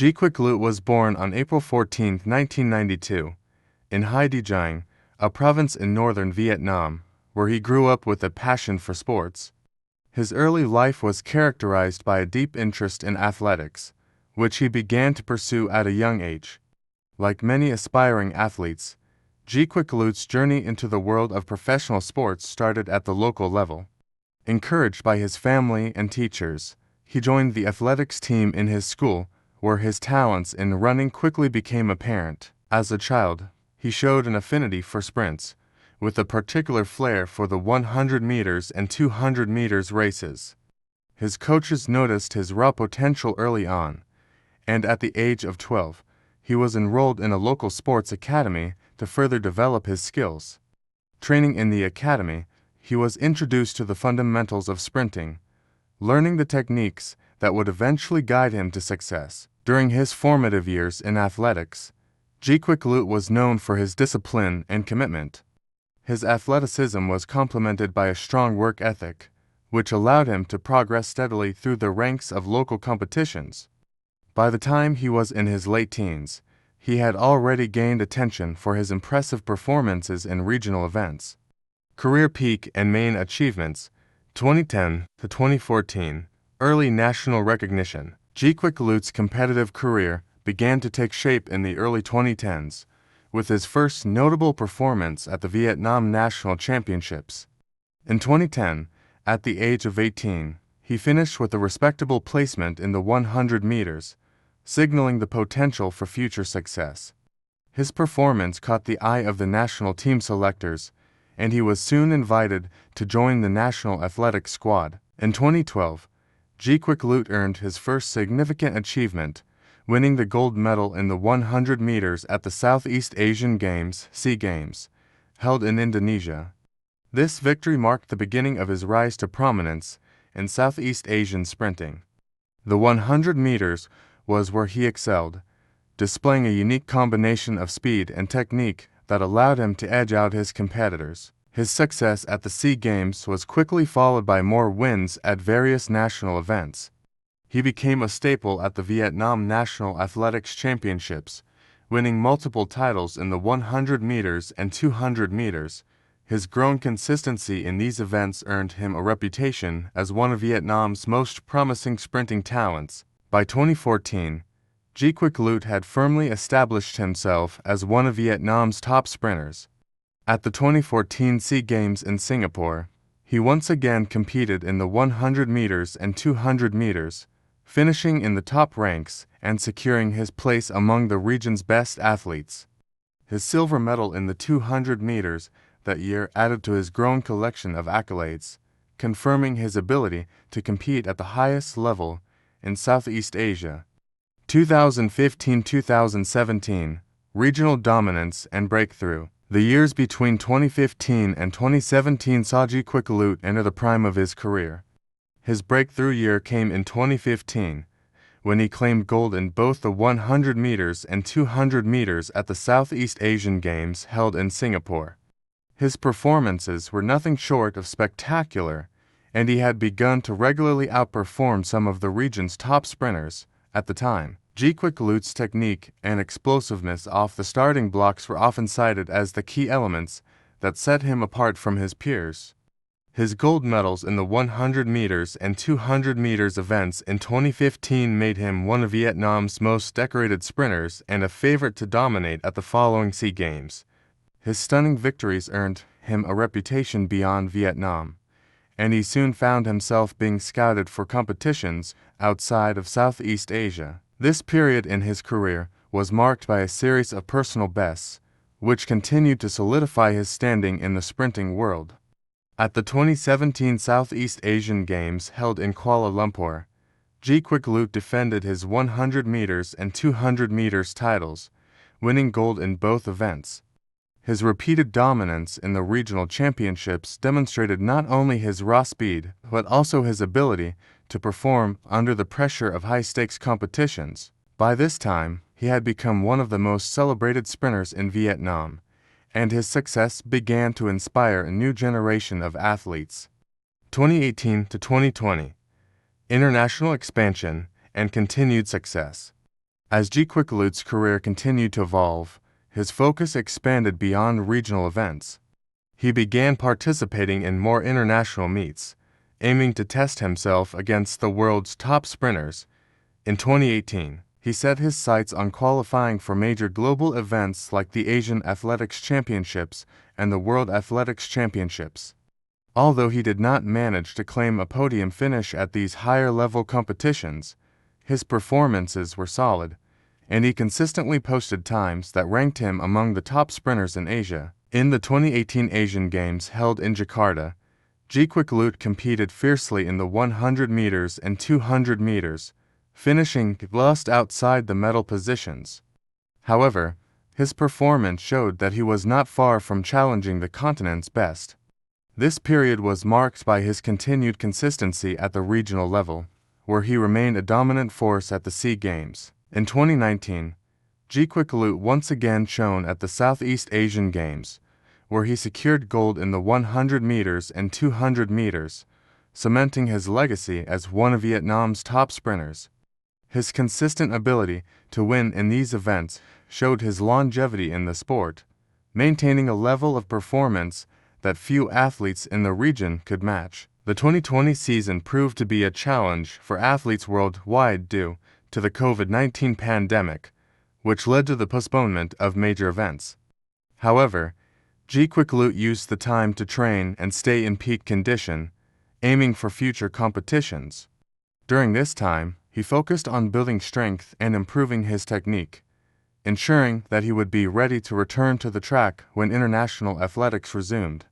Quốc Luật was born on April 14, 1992, in Hai Đi Giang, a province in northern Vietnam, where he grew up with a passion for sports. His early life was characterized by a deep interest in athletics, which he began to pursue at a young age. Like many aspiring athletes, Quốc Lut's journey into the world of professional sports started at the local level. Encouraged by his family and teachers, he joined the athletics team in his school, where his talents in running quickly became apparent. As a child, he showed an affinity for sprints, with a particular flair for the 100 meters and 200 meters races. His coaches noticed his raw potential early on, and at the age of 12, he was enrolled in a local sports academy to further develop his skills. Training in the academy, he was introduced to the fundamentals of sprinting, learning the techniques that would eventually guide him to success. During his formative years in athletics, Quốc Lut was known for his discipline and commitment. His athleticism was complemented by a strong work ethic, which allowed him to progress steadily through the ranks of local competitions. By the time he was in his late teens, he had already gained attention for his impressive performances in regional events. Career peak and main achievements: 2010 to 2014, early national recognition. Quốc Lut's competitive career began to take shape in the early 2010s, with his first notable performance at the Vietnam National Championships. In 2010, at the age of 18, he finished with a respectable placement in the 100 meters, signaling the potential for future success. His performance caught the eye of the national team selectors, and he was soon invited to join the national athletic squad. In 2012, Quốc Lut earned his first significant achievement, winning the gold medal in the 100 meters at the Southeast Asian Games (SEA Games), held in Indonesia. This victory marked the beginning of his rise to prominence in Southeast Asian sprinting. The 100 meters was where he excelled, displaying a unique combination of speed and technique that allowed him to edge out his competitors. His success at the SEA Games was quickly followed by more wins at various national events. He became a staple at the Vietnam National Athletics Championships, winning multiple titles in the 100 meters and 200 meters. His growing consistency in these events earned him a reputation as one of Vietnam's most promising sprinting talents. By 2014, Quốc Lut had firmly established himself as one of Vietnam's top sprinters. At the 2014 SEA Games in Singapore, he once again competed in the 100 meters and 200 meters, finishing in the top ranks and securing his place among the region's best athletes. His silver medal in the 200 meters that year added to his growing collection of accolades, confirming his ability to compete at the highest level in Southeast Asia. 2015-2017, regional dominance and breakthrough. The years between 2015 and 2017 saw Quốc Lut enter the prime of his career. His breakthrough year came in 2015, when he claimed gold in both the 100 meters and 200 meters at the Southeast Asian Games held in Singapore. His performances were nothing short of spectacular, and he had begun to regularly outperform some of the region's top sprinters at the time. Quốc Lut's technique and explosiveness off the starting blocks were often cited as the key elements that set him apart from his peers. His gold medals in the 100 meters and 200 meters events in 2015 made him one of Vietnam's most decorated sprinters and a favorite to dominate at the following SEA Games. His stunning victories earned him a reputation beyond Vietnam, and he soon found himself being scouted for competitions outside of Southeast Asia. This period in his career was marked by a series of personal bests, which continued to solidify his standing in the sprinting world. At the 2017 Southeast Asian Games held in Kuala Lumpur, Quốc Lut defended his 100 meters and 200 meters titles, winning gold in both events. His repeated dominance in the regional championships demonstrated not only his raw speed, but also his ability to perform under the pressure of high-stakes competitions. By this time, he had become one of the most celebrated sprinters in Vietnam, and his success began to inspire a new generation of athletes. 2018 to 2020, international expansion and continued success. As G. Quick-Lut's career continued to evolve, his focus expanded beyond regional events. He began participating in more international meets, aiming to test himself against the world's top sprinters. In 2018, he set his sights on qualifying for major global events like the Asian Athletics Championships and the World Athletics Championships. Although he did not manage to claim a podium finish at these higher-level competitions, his performances were solid, and he consistently posted times that ranked him among the top sprinters in Asia. In the 2018 Asian Games held in Jakarta, G. Quick-Lut competed fiercely in the 100 meters and 200 meters, finishing just outside the medal positions. However, his performance showed that he was not far from challenging the continent's best. This period was marked by his continued consistency at the regional level, where he remained a dominant force at the SEA Games. In 2019, G. Quick-Lut once again shone at the Southeast Asian Games, where he secured gold in the 100 meters and 200 meters, cementing his legacy as one of Vietnam's top sprinters. His consistent ability to win in these events showed his longevity in the sport, maintaining a level of performance that few athletes in the region could match. The 2020 season proved to be a challenge for athletes worldwide due to the COVID-19 pandemic, which led to the postponement of major events. However, G. Quick-Lut used the time to train and stay in peak condition, aiming for future competitions. During this time, he focused on building strength and improving his technique, ensuring that he would be ready to return to the track when international athletics resumed.